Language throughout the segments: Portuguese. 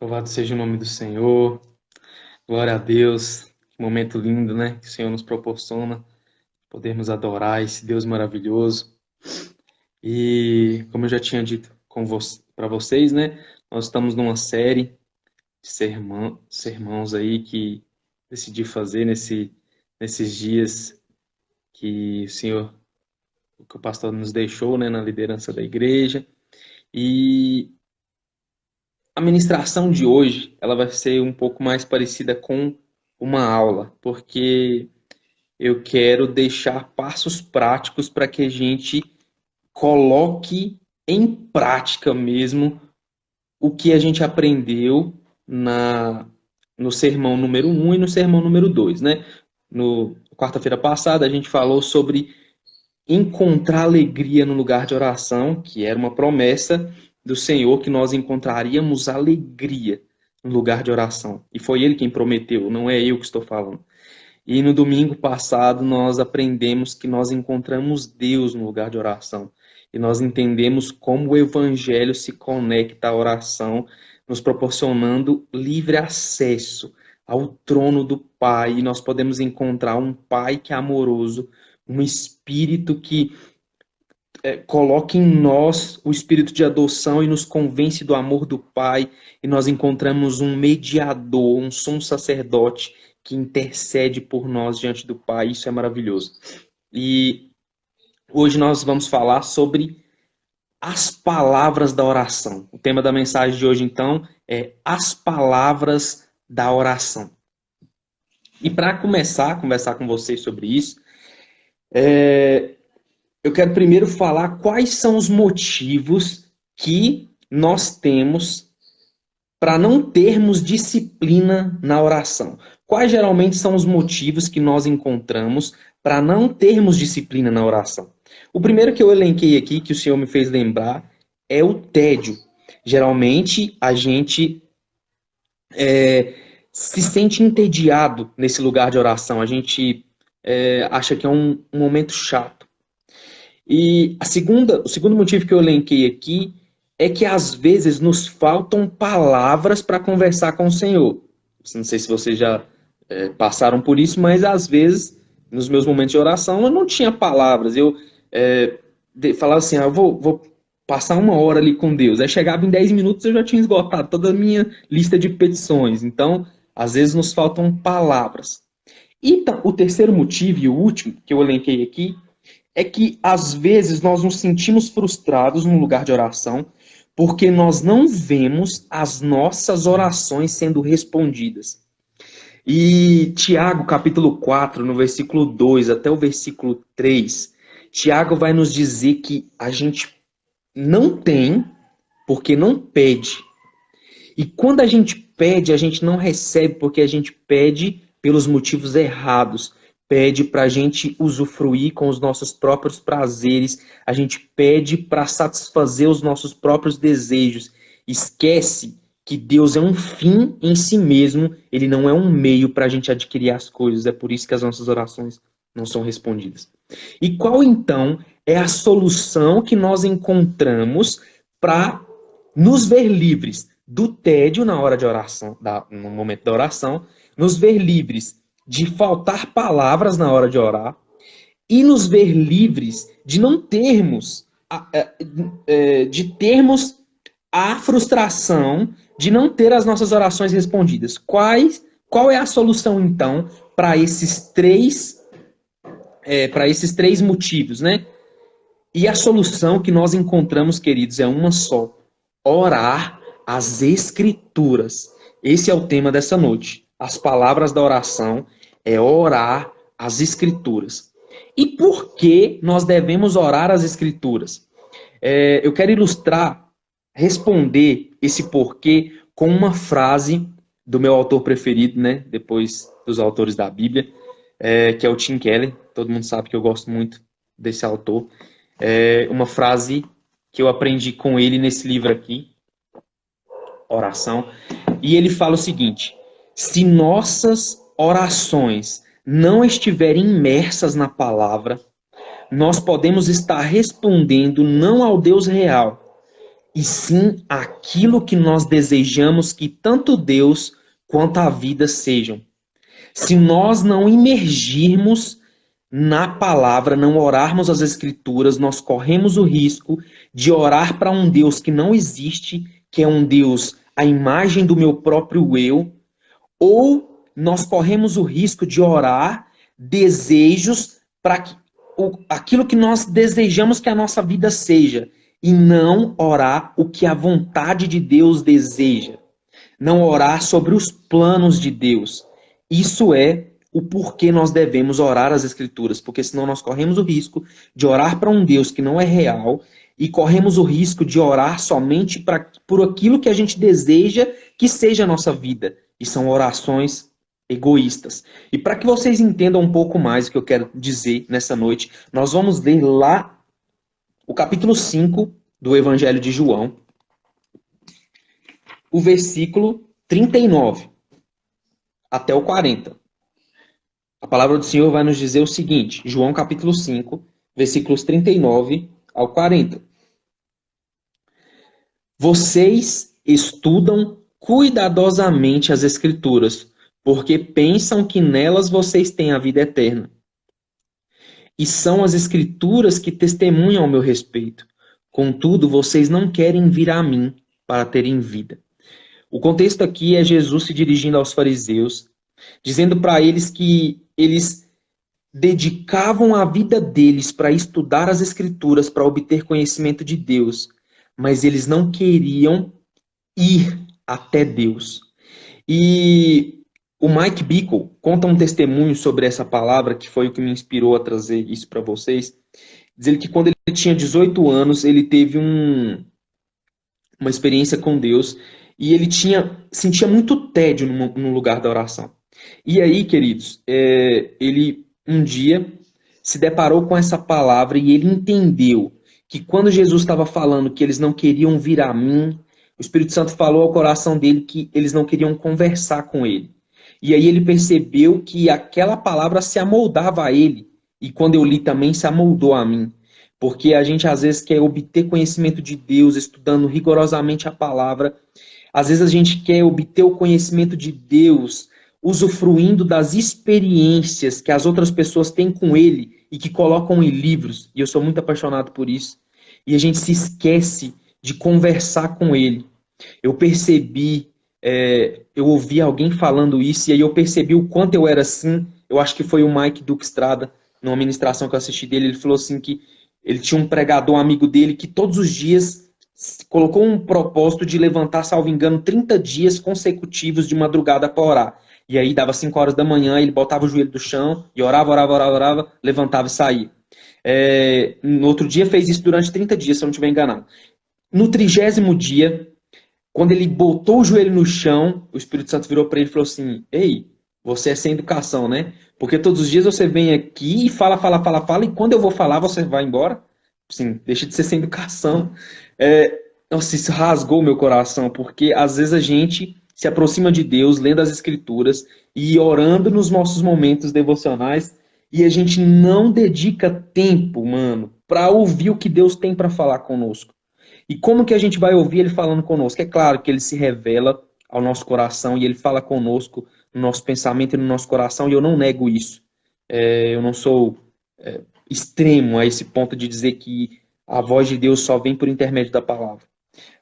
Louvado seja o nome do Senhor, glória a Deus. Que momento lindo, né? Que o Senhor nos proporciona podermos adorar esse Deus maravilhoso. E como eu já tinha dito para vocês, né? Nós estamos numa série de sermãos aí que decidi fazer nesses dias que o Senhor, que o pastor nos deixou, né? Na liderança da igreja. E a ministração de hoje, ela vai ser um pouco mais parecida com uma aula, porque eu quero deixar passos práticos para que a gente coloque em prática mesmo o que a gente aprendeu na no sermão número um e no sermão número 2, né? No quarta-feira passada a gente falou sobre encontrar alegria no lugar de oração, que era uma promessa do Senhor que nós encontraríamos alegria no lugar de oração. E foi ele quem prometeu, não é eu que estou falando. E no domingo passado nós aprendemos que nós encontramos Deus no lugar de oração. E nós entendemos como o evangelho se conecta à oração, nos proporcionando livre acesso ao trono do Pai. E nós podemos encontrar um Pai que é amoroso, um Espírito que coloca em nós o espírito de adoção e nos convence do amor do Pai, e nós encontramos um mediador, um sumo sacerdote que intercede por nós diante do Pai. Isso é maravilhoso. E hoje nós vamos falar sobre as palavras da oração. O tema da mensagem de hoje, então, é as palavras da oração. E para começar a conversar com vocês sobre isso, eu quero primeiro falar quais são os motivos que nós temos para não termos disciplina na oração. Quais geralmente são os motivos que nós encontramos para não termos disciplina na oração? O primeiro que eu elenquei aqui, que o Senhor me fez lembrar, é o tédio. Geralmente a gente se sente entediado nesse lugar de oração. A gente acha que é um momento chato. E o segundo motivo que eu elenquei aqui é que às vezes nos faltam palavras para conversar com o Senhor. Não sei se vocês já passaram por isso, mas às vezes, nos meus momentos de oração, eu não tinha palavras. Eu falava assim, eu vou passar uma hora ali com Deus. Aí chegava em 10 minutos, eu já tinha esgotado toda a minha lista de petições. Então, às vezes nos faltam palavras. E o terceiro motivo e o último que eu elenquei aqui é que às vezes nós nos sentimos frustrados no lugar de oração porque nós não vemos as nossas orações sendo respondidas. E Tiago, capítulo 4, no versículo 2 até o versículo 3, Tiago vai nos dizer que a gente não tem porque não pede. E quando a gente pede, a gente não recebe porque a gente pede pelos motivos errados. Pede para a gente usufruir com os nossos próprios prazeres, a gente pede para satisfazer os nossos próprios desejos. Esquece que Deus é um fim em si mesmo, ele não é um meio para a gente adquirir as coisas. É por isso que as nossas orações não são respondidas. E qual então é a solução que nós encontramos para nos ver livres do tédio na hora de oração, no momento da oração, nos ver livres de faltar palavras na hora de orar e nos ver livres de não termos, de termos a frustração de não ter as nossas orações respondidas. Qual é a solução, então, para esses três motivos, né? E a solução que nós encontramos, queridos, é uma só: orar as Escrituras. Esse é o tema dessa noite. As palavras da oração é orar as Escrituras. E por que nós devemos orar as Escrituras? Eu quero responder esse porquê com uma frase do meu autor preferido, né? Depois dos autores da Bíblia, que é o Tim Keller. Todo mundo sabe que eu gosto muito desse autor. Uma frase que eu aprendi com ele nesse livro aqui, Oração. E ele fala o seguinte: se nossas orações não estiverem imersas na palavra, nós podemos estar respondendo não ao Deus real, e sim aquilo que nós desejamos que tanto Deus quanto a vida sejam. Se nós não imergirmos na palavra, não orarmos as Escrituras, nós corremos o risco de orar para um Deus que não existe, que é um Deus à imagem do meu próprio eu, ou nós corremos o risco de orar desejos para aquilo que nós desejamos que a nossa vida seja, e não orar o que a vontade de Deus deseja. Não orar sobre os planos de Deus. Isso é o porquê nós devemos orar as Escrituras, porque senão nós corremos o risco de orar para um Deus que não é real e corremos o risco de orar somente por aquilo que a gente deseja que seja a nossa vida. E são orações egoístas. E para que vocês entendam um pouco mais o que eu quero dizer nessa noite, nós vamos ler lá o capítulo 5 do Evangelho de João, o versículo 39 até o 40. A palavra do Senhor vai nos dizer o seguinte, João capítulo 5, versículos 39 ao 40. Vocês estudam cuidadosamente as Escrituras, porque pensam que nelas vocês têm a vida eterna. E são as Escrituras que testemunham ao meu respeito. Contudo, vocês não querem vir a mim para terem vida. O contexto aqui é Jesus se dirigindo aos fariseus, dizendo para eles que eles dedicavam a vida deles para estudar as Escrituras, para obter conhecimento de Deus, mas eles não queriam ir até Deus. E o Mike Bickle conta um testemunho sobre essa palavra, que foi o que me inspirou a trazer isso para vocês. Diz ele que quando ele tinha 18 anos, ele teve uma experiência com Deus e ele sentia muito tédio no lugar da oração. E aí, queridos, ele um dia se deparou com essa palavra e ele entendeu que quando Jesus estava falando que eles não queriam vir a mim, o Espírito Santo falou ao coração dele que eles não queriam conversar com ele. E aí ele percebeu que aquela palavra se amoldava a ele. E quando eu li também, se amoldou a mim. Porque a gente às vezes quer obter conhecimento de Deus, estudando rigorosamente a palavra. Às vezes a gente quer obter o conhecimento de Deus, usufruindo das experiências que as outras pessoas têm com Ele e que colocam em livros. E eu sou muito apaixonado por isso. E a gente se esquece de conversar com Ele. Eu percebi, eu ouvi alguém falando isso e aí eu percebi o quanto eu era assim. Eu acho que foi o Mike Duke Estrada, numa ministração que eu assisti dele, ele falou assim que ele tinha um pregador um amigo dele que todos os dias colocou um propósito de levantar, salvo engano, 30 dias consecutivos de madrugada para orar. E aí dava 5 horas da manhã, ele botava o joelho do chão e orava, orava, orava, orava, levantava e saía. No outro dia fez isso durante 30 dias, se eu não estiver enganado. No 30º dia, quando ele botou o joelho no chão, o Espírito Santo virou para ele e falou assim: Ei, você é sem educação, né? Porque todos os dias você vem aqui e fala, fala, fala, fala, e quando eu vou falar, você vai embora? Sim, deixa de ser sem educação. Nossa, isso rasgou meu coração, porque às vezes a gente se aproxima de Deus lendo as Escrituras e orando nos nossos momentos devocionais e a gente não dedica tempo, mano, para ouvir o que Deus tem para falar conosco. E como que a gente vai ouvir ele falando conosco? É claro que ele se revela ao nosso coração e ele fala conosco no nosso pensamento e no nosso coração, e eu não nego isso. Eu não sou extremo a esse ponto de dizer que a voz de Deus só vem por intermédio da palavra.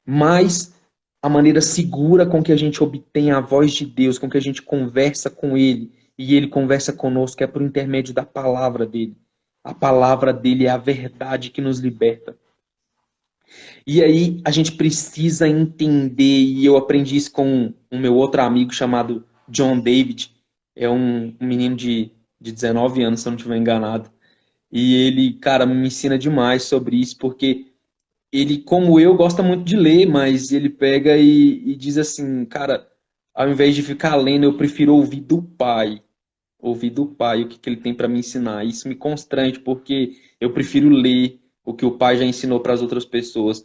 Mas a maneira segura com que a gente obtém a voz de Deus, com que a gente conversa com Ele, e Ele conversa conosco, é por intermédio da palavra dele. A palavra dele é a verdade que nos liberta. E aí a gente precisa entender, e eu aprendi isso com o meu outro amigo chamado John David, é um menino de 19 anos, se eu não estiver enganado. E ele, cara, me ensina demais sobre isso, porque ele, como eu, gosta muito de ler, mas ele pega e diz assim, cara, ao invés de ficar lendo, eu prefiro ouvir do pai o que, que ele tem para me ensinar. Isso me constrange, porque eu prefiro ler o que o pai já ensinou para as outras pessoas.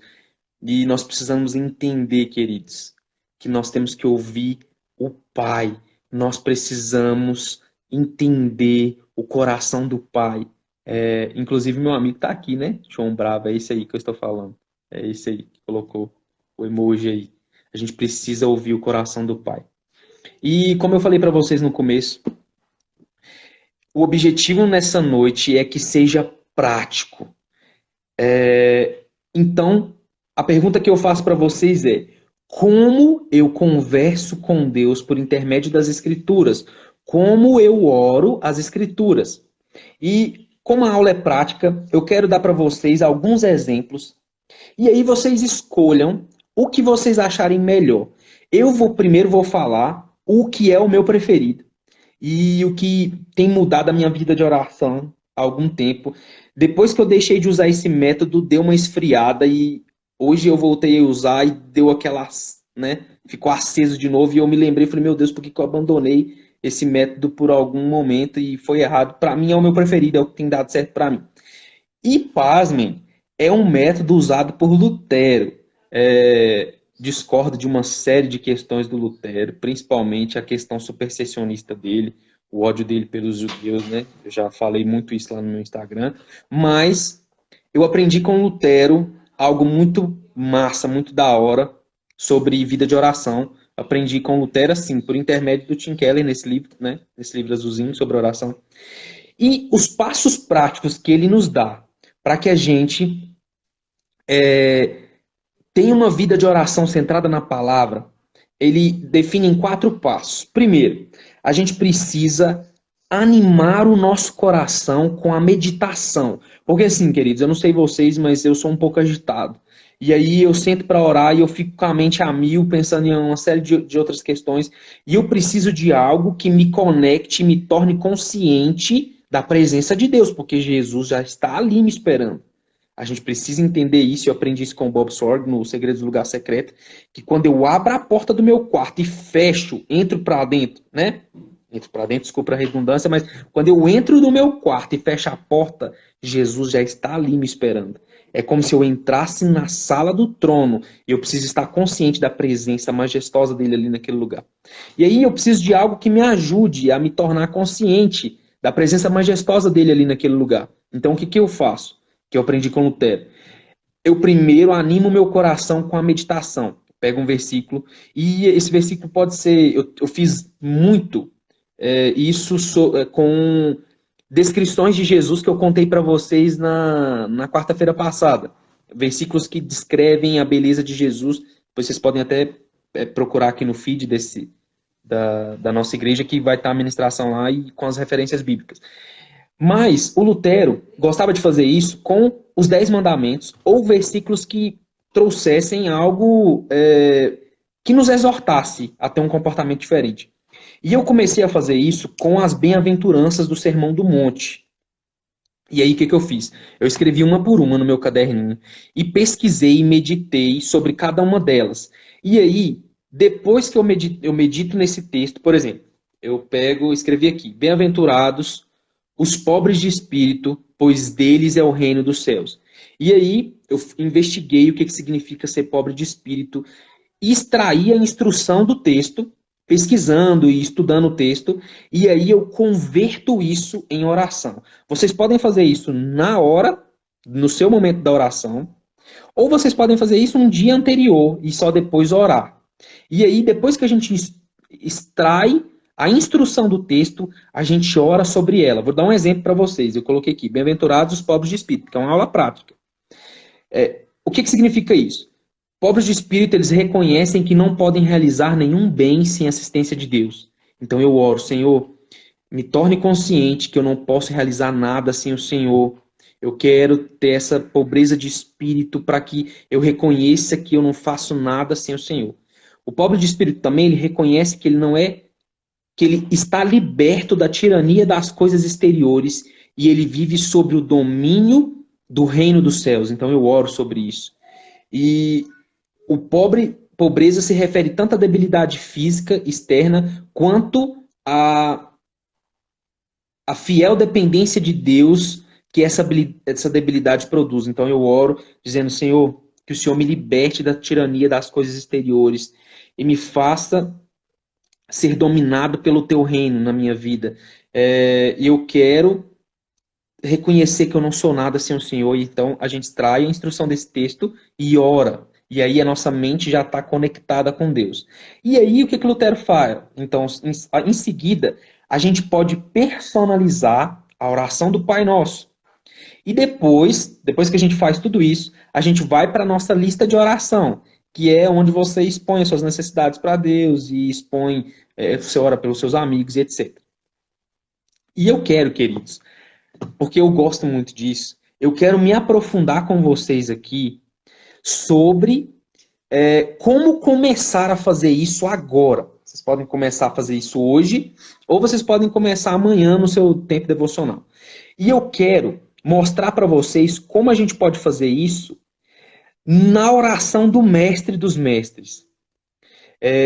E nós precisamos entender, queridos, que nós temos que ouvir o pai. Nós precisamos entender o coração do pai. Inclusive, meu amigo está aqui, né? João Bravo, é esse aí que eu estou falando. É isso aí que colocou o emoji aí. A gente precisa ouvir o coração do Pai. E como eu falei para vocês no começo, o objetivo nessa noite é que seja prático. Então, a pergunta que eu faço para vocês é: como eu converso com Deus por intermédio das Escrituras? Como eu oro as Escrituras? E como a aula é prática, eu quero dar para vocês alguns exemplos e aí vocês escolham o que vocês acharem melhor. Primeiro vou falar o que é o meu preferido e o que tem mudado a minha vida de oração há algum tempo. Depois que eu deixei de usar esse método, deu uma esfriada e hoje eu voltei a usar e deu aquela, né, ficou aceso de novo e eu me lembrei, falei, meu Deus, por que eu abandonei esse método por algum momento e foi errado? Para mim é o meu preferido, é o que tem dado certo para mim. E, pasmem, é um método usado por Lutero. Discordo de uma série de questões do Lutero, principalmente a questão supersessionista dele, o ódio dele pelos judeus, né? Eu já falei muito isso lá no meu Instagram. Mas eu aprendi com Lutero algo muito massa, muito da hora, sobre vida de oração. Aprendi com Lutero, assim, por intermédio do Tim Keller, nesse livro, né? Nesse livro azulzinho sobre oração. E os passos práticos que ele nos dá para que a gente tenha uma vida de oração centrada na palavra, ele define em 4 passos. Primeiro, a gente precisa animar o nosso coração com a meditação. Porque assim, queridos, eu não sei vocês, mas eu sou um pouco agitado. E aí eu sento para orar e eu fico com a mente a mil, pensando em uma série de outras questões. E eu preciso de algo que me conecte, me torne consciente da presença de Deus, porque Jesus já está ali me esperando. A gente precisa entender isso, eu aprendi isso com o Bob Sorg no Segredos do Lugar Secreto, que quando eu abro a porta do meu quarto e fecho, entro para dentro, né? Entro para dentro, desculpa a redundância, mas quando eu entro no meu quarto e fecho a porta, Jesus já está ali me esperando. É como se eu entrasse na sala do trono e eu preciso estar consciente da presença majestosa dele ali naquele lugar. E aí eu preciso de algo que me ajude a me tornar consciente da presença majestosa dele ali naquele lugar. Então o que eu faço? Que eu aprendi com Lutero. Eu primeiro animo meu coração com a meditação. Pego um versículo, e esse versículo pode ser. Eu fiz muito isso com descrições de Jesus que eu contei para vocês na quarta-feira passada. Versículos que descrevem a beleza de Jesus. Depois vocês podem até procurar aqui no feed da nossa igreja, que vai estar a ministração lá e com as referências bíblicas. Mas o Lutero gostava de fazer isso com os 10 mandamentos ou versículos que trouxessem algo que nos exortasse a ter um comportamento diferente. E eu comecei a fazer isso com as bem-aventuranças do Sermão do Monte. E aí, o que eu fiz? Eu escrevi uma por uma no meu caderninho e pesquisei e meditei sobre cada uma delas. E aí, depois que eu medito nesse texto, por exemplo, eu pego, escrevi aqui: Bem-aventurados os pobres de espírito, pois deles é o reino dos céus. E aí, eu investiguei o que significa ser pobre de espírito e extraí a instrução do texto, pesquisando e estudando o texto, e aí eu converto isso em oração. Vocês podem fazer isso na hora, no seu momento da oração, ou vocês podem fazer isso um dia anterior e só depois orar. E aí, depois que a gente extrai a instrução do texto, a gente ora sobre ela. Vou dar um exemplo para vocês. Eu coloquei aqui: Bem-aventurados os pobres de espírito, que é uma aula prática. O que significa isso? Pobres de espírito, eles reconhecem que não podem realizar nenhum bem sem assistência de Deus. Então eu oro: Senhor, me torne consciente que eu não posso realizar nada sem o Senhor. Eu quero ter essa pobreza de espírito para que eu reconheça que eu não faço nada sem o Senhor. O pobre de espírito também, ele reconhece que ele não é, que ele está liberto da tirania das coisas exteriores e ele vive sobre o domínio do reino dos céus. Então eu oro sobre isso. E pobreza se refere tanto à debilidade física externa quanto a fiel dependência de Deus que essa debilidade produz. Então eu oro dizendo: Senhor, que o Senhor me liberte da tirania das coisas exteriores e me faça ser dominado pelo teu reino na minha vida. E eu quero reconhecer que eu não sou nada sem o Senhor, então a gente extrai a instrução desse texto e ora. E aí a nossa mente já está conectada com Deus. E aí o que que Lutero faz? Então, em seguida, a gente pode personalizar a oração do Pai Nosso. E depois que a gente faz tudo isso, a gente vai para a nossa lista de oração, que é onde você expõe as suas necessidades para Deus e expõe, você ora pelos seus amigos e etc. E eu quero, queridos, porque eu gosto muito disso, eu quero me aprofundar com vocês aqui sobre como começar a fazer isso agora. Vocês podem começar a fazer isso hoje, ou vocês podem começar amanhã no seu tempo devocional. E eu quero mostrar para vocês como a gente pode fazer isso na oração do Mestre dos Mestres.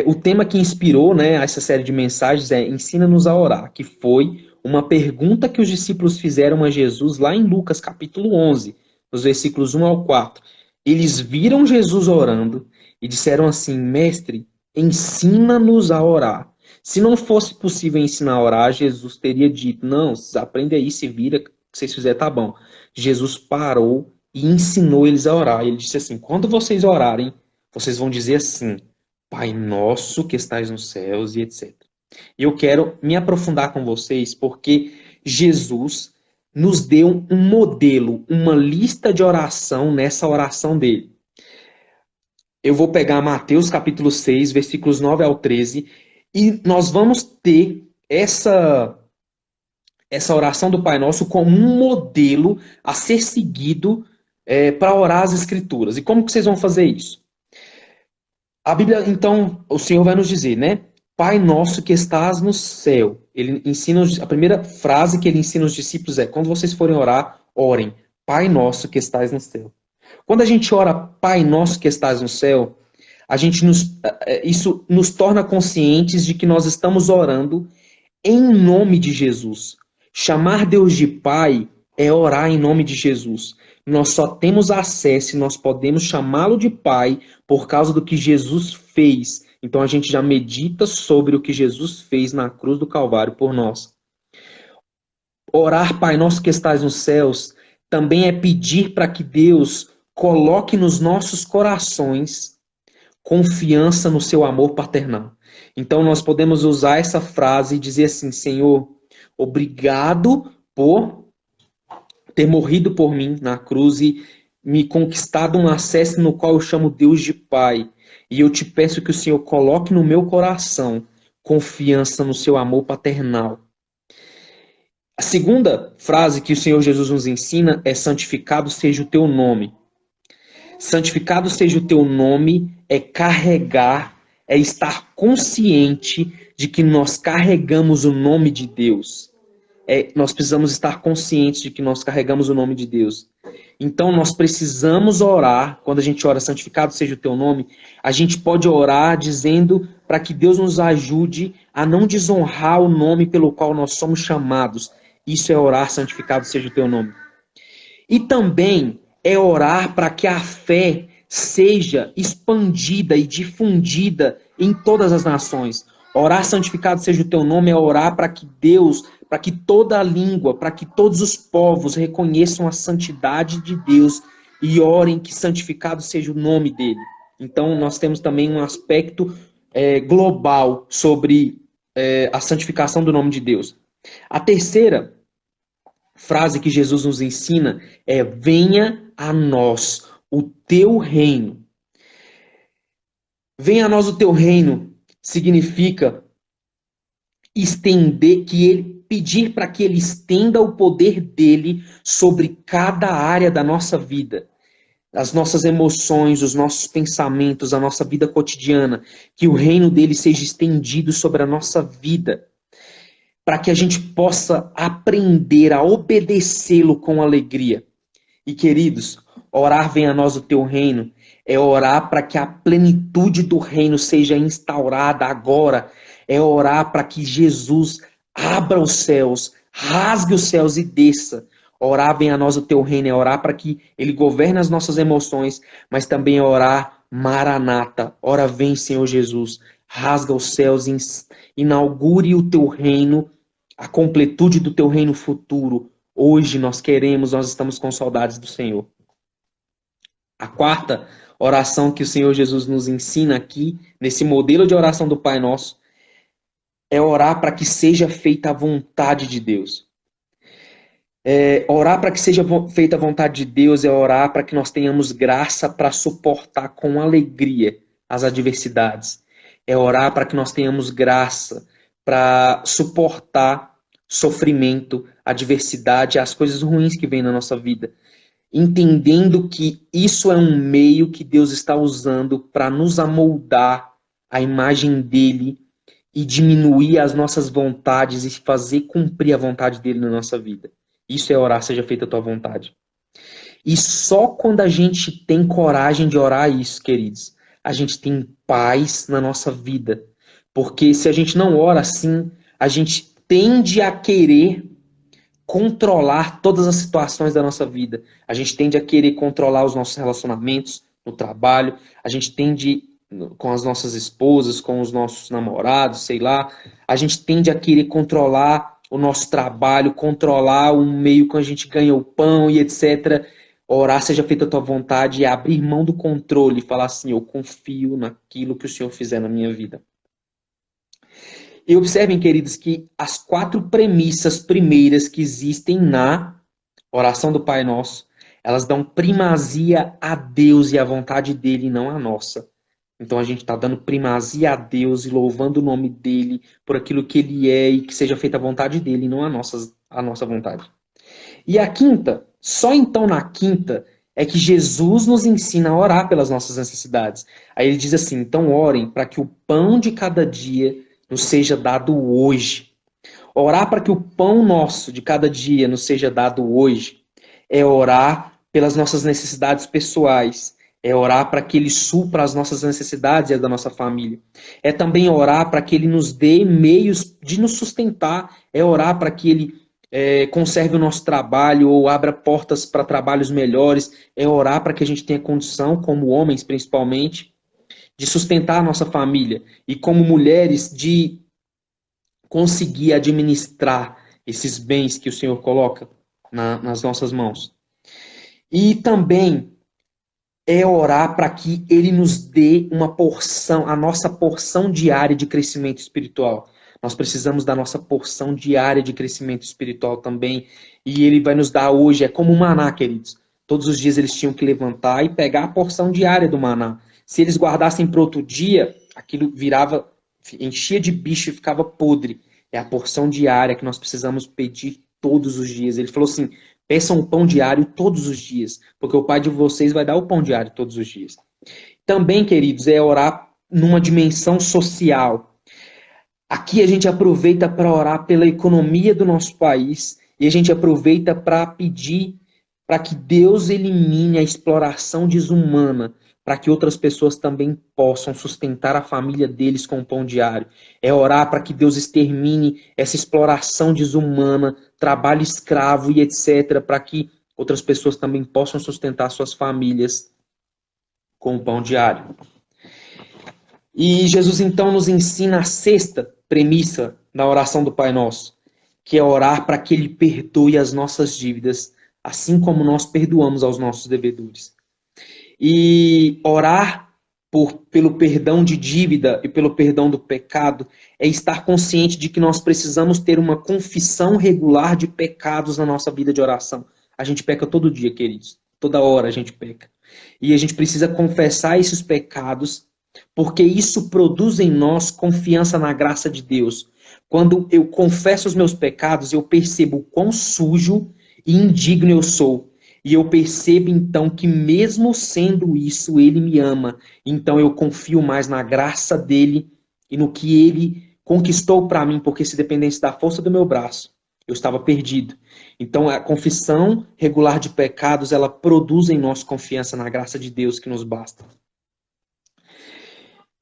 O tema que inspirou, né, essa série de mensagens é Ensina-nos a orar, que foi uma pergunta que os discípulos fizeram a Jesus lá em Lucas capítulo 11, nos versículos 1 ao 4. Eles viram Jesus orando e disseram assim: Mestre, ensina-nos a orar. Se não fosse possível ensinar a orar, Jesus teria dito: não, aprende aí, se vira, que vocês fizerem tá bom. Jesus parou e ensinou eles a orar. Ele disse assim: quando vocês orarem, vocês vão dizer assim: Pai nosso que estais nos céus e etc. E eu quero me aprofundar com vocês porque Jesus nos deu um modelo, uma lista de oração nessa oração dele. Eu vou pegar Mateus capítulo 6, versículos 9 ao 13, e nós vamos ter essa oração do Pai Nosso como um modelo a ser seguido para orar as Escrituras. E como que vocês vão fazer isso? A Bíblia, então, o Senhor vai nos dizer, né? Pai nosso que estás no céu. Ele ensina, a primeira frase que ele ensina os discípulos é: quando vocês forem orar, orem, Pai nosso que estás no céu. Quando a gente ora, Pai nosso que estás no céu, isso nos torna conscientes de que nós estamos orando em nome de Jesus. Chamar Deus de Pai é orar em nome de Jesus. Nós só temos acesso, nós podemos chamá-lo de Pai por causa do que Jesus fez. Então a gente já medita sobre o que Jesus fez na cruz do Calvário por nós. Orar, Pai nosso que estás nos céus, também é pedir para que Deus coloque nos nossos corações confiança no seu amor paternal. Então nós podemos usar essa frase e dizer assim: Senhor, obrigado por ter morrido por mim na cruz e me conquistado um acesso no qual eu chamo Deus de Pai. E eu te peço que o Senhor coloque no meu coração confiança no seu amor paternal. A segunda frase que o Senhor Jesus nos ensina é: santificado seja o teu nome. Santificado seja o teu nome é carregar, é estar consciente de que nós carregamos o nome de Deus. Nós precisamos estar conscientes de que nós carregamos o nome de Deus. Então nós precisamos orar, quando a gente ora, santificado seja o teu nome, a gente pode orar dizendo para que Deus nos ajude a não desonrar o nome pelo qual nós somos chamados. Isso é orar, santificado seja o teu nome. E também é orar para que a fé seja expandida e difundida em todas as nações. Orar, santificado seja o teu nome, é orar para que Deus, para que toda a língua, para que todos os povos reconheçam a santidade de Deus e orem que santificado seja o nome dele. Então, nós temos também um aspecto global sobre a santificação do nome de Deus. A terceira frase que Jesus nos ensina é: venha a nós o teu reino. Venha a nós o teu reino significa pedir para que ele estenda o poder dele sobre cada área da nossa vida. As nossas emoções, os nossos pensamentos, a nossa vida cotidiana, que o reino dele seja estendido sobre a nossa vida, para que a gente possa aprender a obedecê-lo com alegria. E queridos, orar venha a nós o teu reino é orar para que a plenitude do reino seja instaurada agora. É orar para que Jesus abra os céus, rasgue os céus e desça. Orar venha a nós o teu reino é orar para que ele governe as nossas emoções, mas também é orar Maranata. Ora vem, Senhor Jesus, rasga os céus, inaugure o teu reino, a completude do teu reino futuro. Hoje nós estamos com saudades do Senhor. A quarta oração que o Senhor Jesus nos ensina aqui, nesse modelo de oração do Pai Nosso, é orar para que seja feita a vontade de Deus. Orar para que seja feita a vontade de Deus é orar para que nós tenhamos graça para suportar com alegria as adversidades. É orar para que nós tenhamos graça para suportar sofrimento, adversidade, as coisas ruins que vêm na nossa vida. Entendendo que isso é um meio que Deus está usando para nos amoldar à imagem dele e diminuir as nossas vontades e fazer cumprir a vontade dele na nossa vida. Isso é orar, seja feita a tua vontade. E só quando a gente tem coragem de orar isso, queridos, a gente tem paz na nossa vida. Porque se a gente não ora assim, a gente tende a querer controlar todas as situações da nossa vida. A gente tende a querer controlar os nossos relacionamentos no trabalho, a gente tende com as nossas esposas, com os nossos namorados, sei lá, a gente tende a querer controlar o nosso trabalho, controlar o meio que a gente ganha o pão e etc. Orar, seja feita a tua vontade e abrir mão do controle e falar assim, eu confio naquilo que o Senhor fizer na minha vida. E observem, queridos, que as 4 premissas primeiras que existem na oração do Pai Nosso, elas dão primazia a Deus e à vontade dele, e não a nossa. Então a gente está dando primazia a Deus e louvando o nome dele por aquilo que ele é e que seja feita a vontade dele, e não a nossa vontade. E a quinta, só então na quinta, é que Jesus nos ensina a orar pelas nossas necessidades. Aí ele diz assim, então orem para que o pão de cada dia nos seja dado hoje. Orar para que o pão nosso de cada dia nos seja dado hoje é orar pelas nossas necessidades pessoais, é orar para que ele supra as nossas necessidades e as da nossa família. É também orar para que ele nos dê meios de nos sustentar, é orar para que ele conserve o nosso trabalho ou abra portas para trabalhos melhores, é orar para que a gente tenha condição, como homens principalmente, de sustentar a nossa família e como mulheres de conseguir administrar esses bens que o Senhor coloca nas nossas mãos. E também é orar para que Ele nos dê uma porção, a nossa porção diária de crescimento espiritual. Nós precisamos da nossa porção diária de crescimento espiritual também. E Ele vai nos dar hoje, é como um maná, queridos. Todos os dias eles tinham que levantar e pegar a porção diária do maná. Se eles guardassem para outro dia, aquilo virava, enchia de bicho e ficava podre. É a porção diária que nós precisamos pedir todos os dias. Ele falou assim, peçam o pão diário todos os dias, porque o Pai de vocês vai dar o pão diário todos os dias. Também, queridos, é orar numa dimensão social. Aqui a gente aproveita para orar pela economia do nosso país e a gente aproveita para pedir para que Deus elimine a exploração desumana, para que outras pessoas também possam sustentar a família deles com o pão diário. É orar para que Deus extermine essa exploração desumana, trabalho escravo e etc., para que outras pessoas também possam sustentar suas famílias com o pão diário. E Jesus então nos ensina a sexta premissa da oração do Pai Nosso, que é orar para que Ele perdoe as nossas dívidas, assim como nós perdoamos aos nossos devedores. E orar pelo perdão de dívida e pelo perdão do pecado é estar consciente de que nós precisamos ter uma confissão regular de pecados na nossa vida de oração. A gente peca todo dia, queridos. Toda hora a gente peca. E a gente precisa confessar esses pecados, porque isso produz em nós confiança na graça de Deus. Quando eu confesso os meus pecados, eu percebo quão sujo e indigno eu sou. E eu percebo então que mesmo sendo isso, Ele me ama. Então eu confio mais na graça dEle e no que Ele conquistou para mim, porque se dependesse da força do meu braço, eu estava perdido. Então a confissão regular de pecados, ela produz em nós confiança na graça de Deus que nos basta.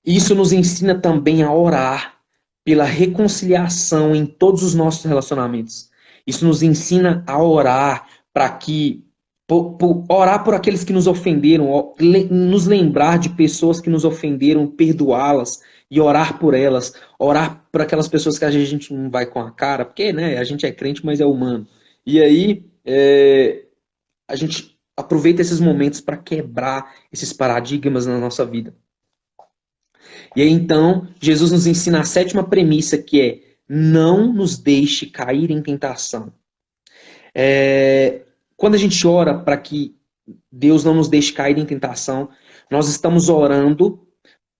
Isso nos ensina também a orar pela reconciliação em todos os nossos relacionamentos. Isso nos ensina a orar para que orar por aqueles que nos ofenderam, nos lembrar de pessoas que nos ofenderam, perdoá-las e orar por elas, orar por aquelas pessoas que a gente não vai com a cara, porque né, a gente é crente, mas é humano. E aí, a gente aproveita esses momentos para quebrar esses paradigmas na nossa vida. E aí, então, Jesus nos ensina a sétima premissa, que é: não nos deixe cair em tentação. Quando a gente ora para que Deus não nos deixe cair em tentação, nós estamos orando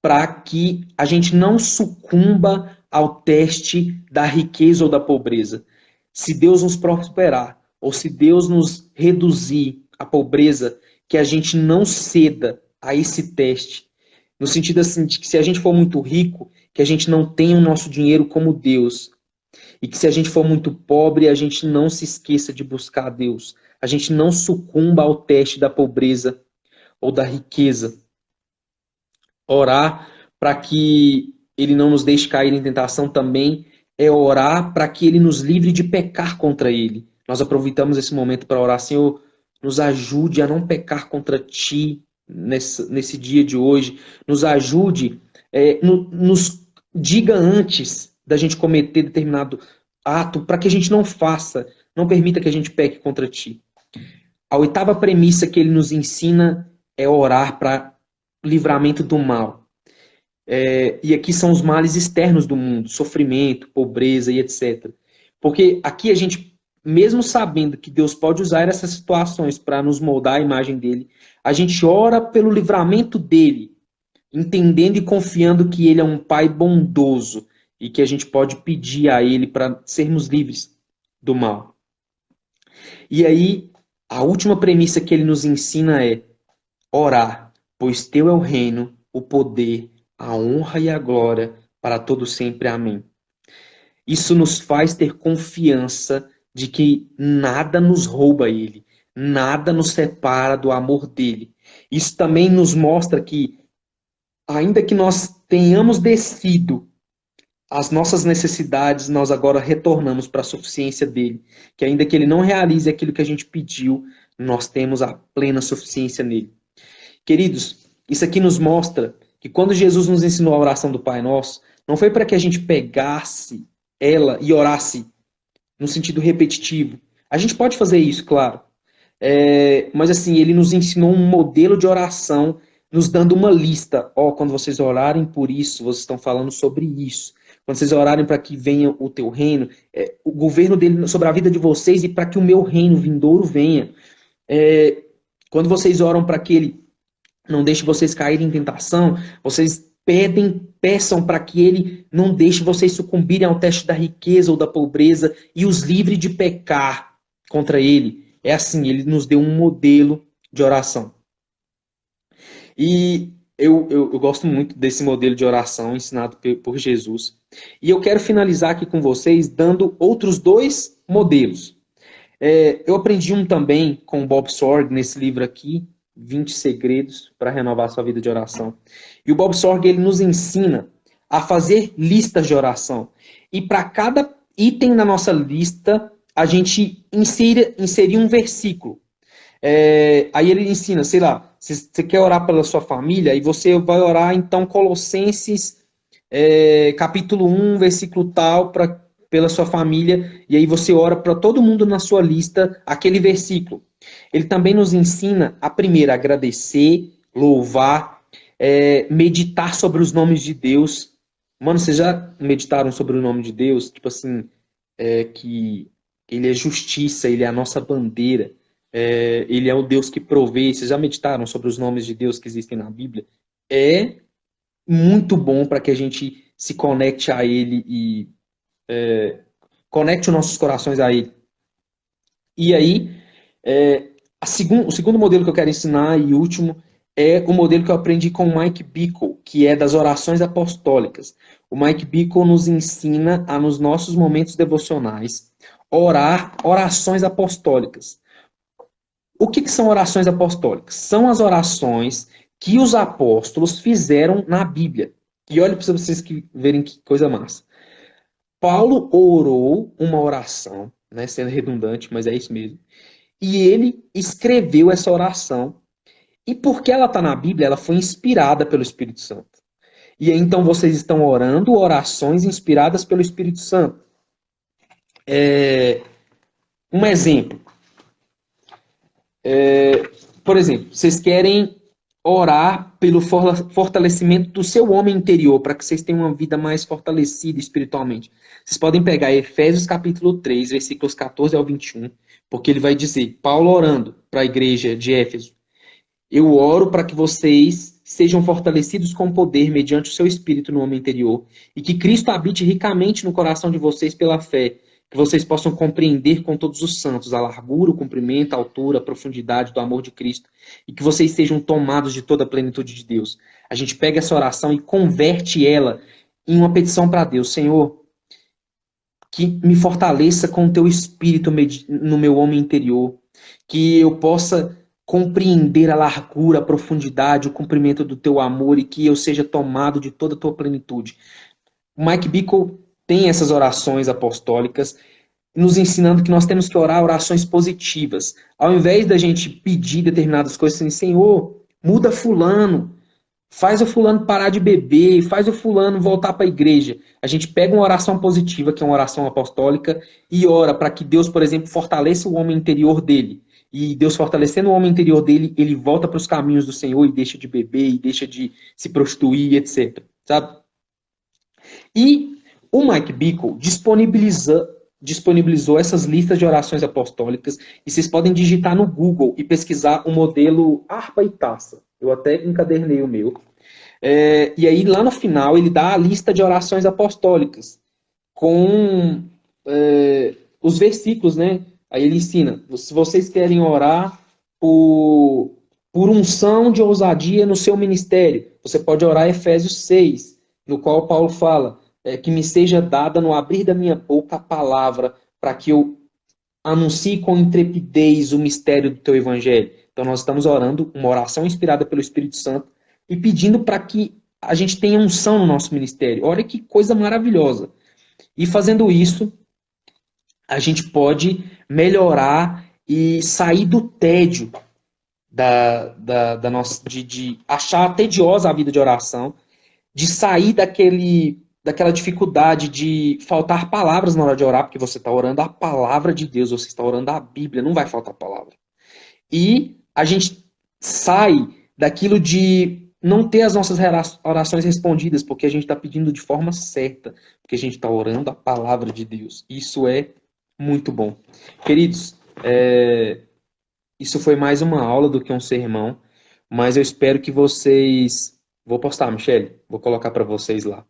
para que a gente não sucumba ao teste da riqueza ou da pobreza. Se Deus nos prosperar, ou se Deus nos reduzir à pobreza, que a gente não ceda a esse teste. No sentido assim, de que se a gente for muito rico, que a gente não tenha o nosso dinheiro como Deus. E que se a gente for muito pobre, a gente não se esqueça de buscar a Deus. A gente não sucumba ao teste da pobreza ou da riqueza. Orar para que Ele não nos deixe cair em tentação também é orar para que Ele nos livre de pecar contra Ele. Nós aproveitamos esse momento para orar: Senhor, nos ajude a não pecar contra Ti nesse dia de hoje. Nos ajude, nos diga antes da gente cometer determinado ato para que a gente não faça, não permita que a gente peque contra Ti. A oitava premissa que Ele nos ensina é orar para livramento do mal. E aqui são os males externos do mundo, sofrimento, pobreza e etc. Porque aqui a gente, mesmo sabendo que Deus pode usar essas situações para nos moldar a imagem dele, a gente ora pelo livramento dele, entendendo e confiando que ele é um pai bondoso e que a gente pode pedir a ele para sermos livres do mal. E aí, a última premissa que ele nos ensina é orar, pois teu é o reino, o poder, a honra e a glória para todo sempre. Amém. Isso nos faz ter confiança de que nada nos rouba ele, nada nos separa do amor dele. Isso também nos mostra que, ainda que nós tenhamos descido as nossas necessidades, nós agora retornamos para a suficiência dele. Que ainda que ele não realize aquilo que a gente pediu, nós temos a plena suficiência nele. Queridos, isso aqui nos mostra que quando Jesus nos ensinou a oração do Pai Nosso, não foi para que a gente pegasse ela e orasse no sentido repetitivo. A gente pode fazer isso, claro. Mas assim, ele nos ensinou um modelo de oração, nos dando uma lista. Quando vocês orarem por isso, vocês estão falando sobre isso. Quando vocês orarem para que venha o teu reino, o governo dele sobre a vida de vocês e para que o meu reino vindouro venha. Quando vocês oram para que ele não deixe vocês caírem em tentação, vocês peçam para que ele não deixe vocês sucumbirem ao teste da riqueza ou da pobreza e os livre de pecar contra ele. É assim, ele nos deu um modelo de oração. E eu gosto muito desse modelo de oração ensinado por Jesus. E eu quero finalizar aqui com vocês dando outros dois modelos. Eu aprendi um também com o Bob Sorg nesse livro aqui, 20 segredos para renovar sua vida de oração. E o Bob Sorg, ele nos ensina a fazer listas de oração. E para cada item na nossa lista, a gente inserir um versículo. Aí ele ensina, sei lá, se você quer orar pela sua família, e você vai orar, então, Colossenses, capítulo 1, versículo tal, pela sua família, e aí você ora para todo mundo na sua lista aquele versículo. Ele também nos ensina a primeiro agradecer, louvar, meditar sobre os nomes de Deus. Mano, vocês já meditaram sobre o nome de Deus? Tipo assim, que ele é justiça, ele é a nossa bandeira, ele é o Deus que provê. Vocês já meditaram sobre os nomes de Deus que existem na Bíblia? É muito bom para que a gente se conecte a ele e conecte os nossos corações a ele. E aí, o segundo modelo que eu quero ensinar e último é o modelo que eu aprendi com o Mike Bickle, que é das orações apostólicas. O Mike Bickle nos ensina a, nos nossos momentos devocionais, orar orações apostólicas. O que são orações apostólicas? São as orações que os apóstolos fizeram na Bíblia. E olha para vocês verem que coisa massa. Paulo orou uma oração, né, sendo redundante, mas é isso mesmo. E ele escreveu essa oração. E porque ela está na Bíblia, ela foi inspirada pelo Espírito Santo. E aí, então vocês estão orando orações inspiradas pelo Espírito Santo. Um exemplo. Por exemplo, vocês querem orar pelo fortalecimento do seu homem interior, para que vocês tenham uma vida mais fortalecida espiritualmente. Vocês podem pegar Efésios capítulo 3, versículos 14 ao 21, porque ele vai dizer, Paulo orando para a igreja de Éfeso, eu oro para que vocês sejam fortalecidos com poder mediante o seu espírito no homem interior e que Cristo habite ricamente no coração de vocês pela fé, que vocês possam compreender com todos os santos a largura, o comprimento, a altura, a profundidade do amor de Cristo e que vocês sejam tomados de toda a plenitude de Deus. A gente pega essa oração e converte ela em uma petição para Deus. Senhor, que me fortaleça com o teu espírito no meu homem interior, que eu possa compreender a largura, a profundidade, o comprimento do teu amor e que eu seja tomado de toda a tua plenitude. O Mike Bickle tem essas orações apostólicas, nos ensinando que nós temos que orar orações positivas. Ao invés da gente pedir determinadas coisas assim, Senhor, muda fulano, faz o fulano parar de beber, faz o fulano voltar para a igreja. A gente pega uma oração positiva, que é uma oração apostólica, e ora para que Deus, por exemplo, fortaleça o homem interior dele. E Deus fortalecendo o homem interior dele, ele volta para os caminhos do Senhor e deixa de beber, e deixa de se prostituir, etc. Sabe? E o Mike Bickle disponibilizou essas listas de orações apostólicas e vocês podem digitar no Google e pesquisar o modelo harpa e taça. Eu até encadernei o meu. E aí, lá no final, ele dá a lista de orações apostólicas com os versículos, né? Aí ele ensina, se vocês querem orar por unção de ousadia no seu ministério, você pode orar Efésios 6, no qual Paulo fala que me seja dada no abrir da minha boca a palavra para que eu anuncie com intrepidez o mistério do teu evangelho. Então nós estamos orando uma oração inspirada pelo Espírito Santo e pedindo para que a gente tenha unção no nosso ministério. Olha que coisa maravilhosa. E fazendo isso, a gente pode melhorar e sair do tédio da nossa, de achar tediosa a vida de oração, de sair daquela dificuldade de faltar palavras na hora de orar, porque você está orando a palavra de Deus, você está orando a Bíblia, não vai faltar palavra. E a gente sai daquilo de não ter as nossas orações respondidas, porque a gente está pedindo de forma certa, porque a gente está orando a palavra de Deus. Isso é muito bom. Queridos, isso foi mais uma aula do que um sermão, mas eu espero que vocês... Vou postar, Michele, vou colocar para vocês lá.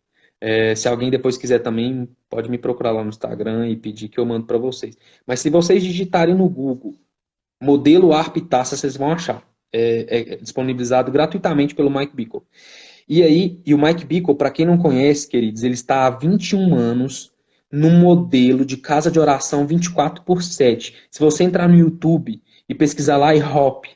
Se alguém depois quiser também, pode me procurar lá no Instagram e pedir que eu mando para vocês. Mas se vocês digitarem no Google modelo harpa e taça, vocês vão achar. É disponibilizado gratuitamente pelo Mike Bickle. E o Mike Bickle, para quem não conhece, queridos, ele está há 21 anos num modelo de casa de oração 24/7. Se você entrar no YouTube e pesquisar lá IHOP,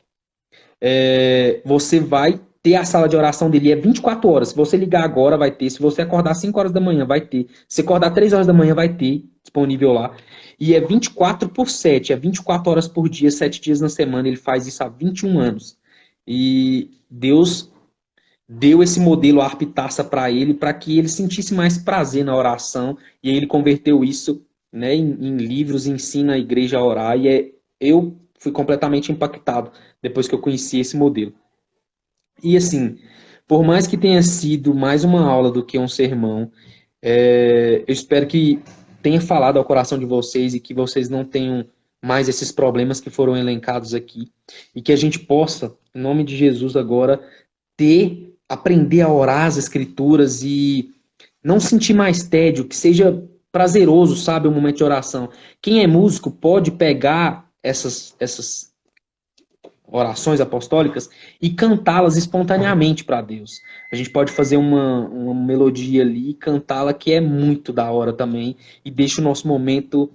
você vai ter a sala de oração dele, é 24 horas. Se você ligar agora, vai ter. Se você acordar 5 horas da manhã, vai ter. Se acordar 3 horas da manhã, vai ter disponível lá. E é 24/7, é 24 horas por dia, 7 dias na semana. Ele faz isso há 21 anos. E Deus deu esse modelo harpa e taça para ele, para que ele sentisse mais prazer na oração. E aí ele converteu isso, né, em livros, ensina a igreja a orar. E eu fui completamente impactado depois que eu conheci esse modelo. E assim, por mais que tenha sido mais uma aula do que um sermão, eu espero que tenha falado ao coração de vocês e que vocês não tenham mais esses problemas que foram elencados aqui. E que a gente possa, em nome de Jesus agora, aprender a orar as escrituras e não sentir mais tédio, que seja prazeroso, sabe, o momento de oração. Quem é músico pode pegar essas orações apostólicas e cantá-las espontaneamente para Deus. A gente pode fazer uma melodia ali e cantá-la, que é muito da hora também, e deixa o nosso momento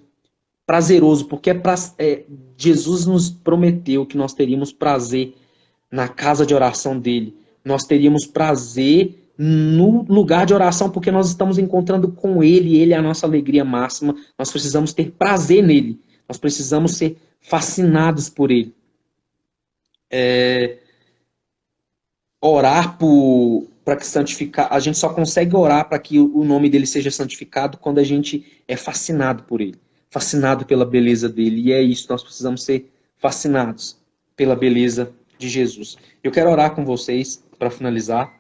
prazeroso, porque Jesus nos prometeu que nós teríamos prazer na casa de oração dele. Nós teríamos prazer no lugar de oração, porque nós estamos encontrando com ele, ele é a nossa alegria máxima. Nós precisamos ter prazer nele. Nós precisamos ser fascinados por ele. Orar para que santificar, a gente só consegue orar para que o nome dele seja santificado quando a gente é fascinado por ele, fascinado pela beleza dele. E é isso, nós precisamos ser fascinados pela beleza de Jesus. Eu quero orar com vocês para finalizar.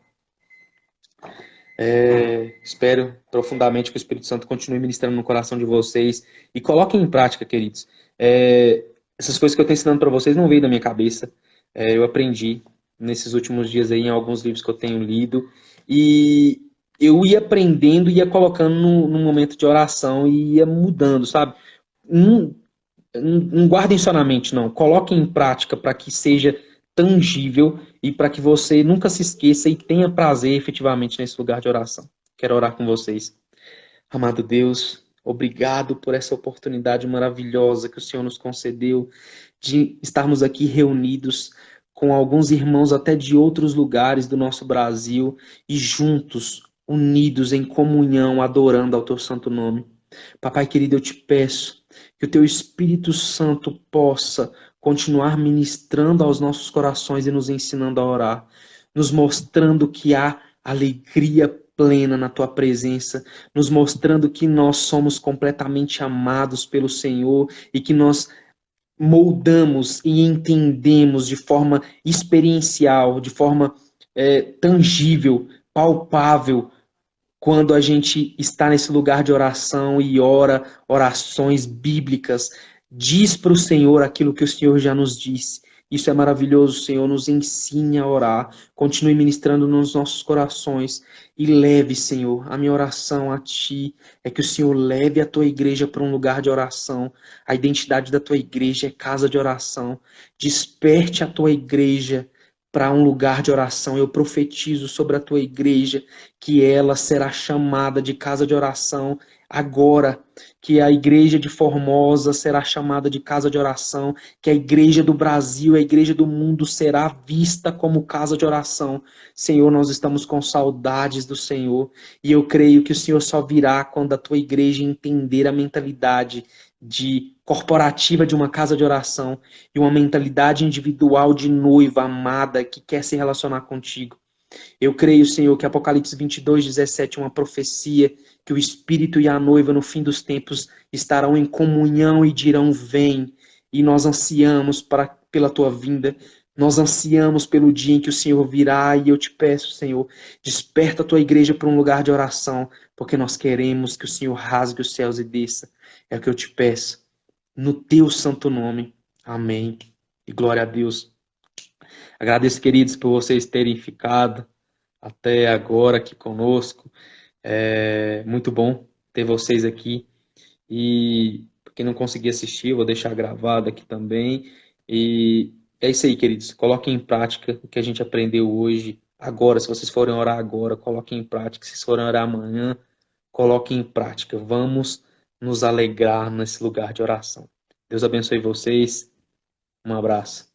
Espero profundamente que o Espírito Santo continue ministrando no coração de vocês e coloquem em prática, queridos. Essas coisas que eu estou ensinando para vocês não veio da minha cabeça. Eu aprendi nesses últimos dias aí em alguns livros que eu tenho lido e eu ia aprendendo, ia colocando no momento de oração e ia mudando, sabe? Não, não guardem só na mente, não. Coloquem em prática para que seja tangível e para que você nunca se esqueça e tenha prazer efetivamente nesse lugar de oração. Quero orar com vocês. Amado Deus, obrigado por essa oportunidade maravilhosa que o Senhor nos concedeu de estarmos aqui reunidos com alguns irmãos até de outros lugares do nosso Brasil e juntos, unidos em comunhão, adorando ao teu santo nome. Papai querido, eu te peço que o teu Espírito Santo possa continuar ministrando aos nossos corações e nos ensinando a orar, nos mostrando que há alegria plena na tua presença, nos mostrando que nós somos completamente amados pelo Senhor e que nós moldamos e entendemos de forma experiencial, de forma tangível, palpável, quando a gente está nesse lugar de oração e ora orações bíblicas, diz para o Senhor aquilo que o Senhor já nos disse. Isso é maravilhoso, Senhor, nos ensine a orar, continue ministrando nos nossos corações e leve, Senhor, a minha oração a Ti é que o Senhor leve a Tua igreja para um lugar de oração. A identidade da Tua igreja é casa de oração. Desperte a Tua igreja para um lugar de oração. Eu profetizo sobre a Tua igreja que ela será chamada de casa de oração agora, que a igreja de Formosa será chamada de casa de oração, que a igreja do Brasil, a igreja do mundo será vista como casa de oração. Senhor, nós estamos com saudades do Senhor e eu creio que o Senhor só virá quando a tua igreja entender a mentalidade de corporativa de uma casa de oração e uma mentalidade individual de noiva amada que quer se relacionar contigo. Eu creio, Senhor, que Apocalipse 22:17 é uma profecia que o Espírito e a noiva no fim dos tempos estarão em comunhão e dirão: vem. E nós ansiamos pela tua vinda, nós ansiamos pelo dia em que o Senhor virá e eu te peço, Senhor, desperta a tua igreja para um lugar de oração, porque nós queremos que o Senhor rasgue os céus e desça. É o que eu te peço, no teu santo nome. Amém. E glória a Deus. Agradeço, queridos, por vocês terem ficado até agora aqui conosco. É muito bom ter vocês aqui. E para quem não conseguir assistir, eu vou deixar gravado aqui também. E é isso aí, queridos. Coloquem em prática o que a gente aprendeu hoje. Agora, se vocês forem orar agora, coloquem em prática. Se vocês forem orar amanhã, coloquem em prática. Vamos nos alegrar nesse lugar de oração. Deus abençoe vocês. Um abraço.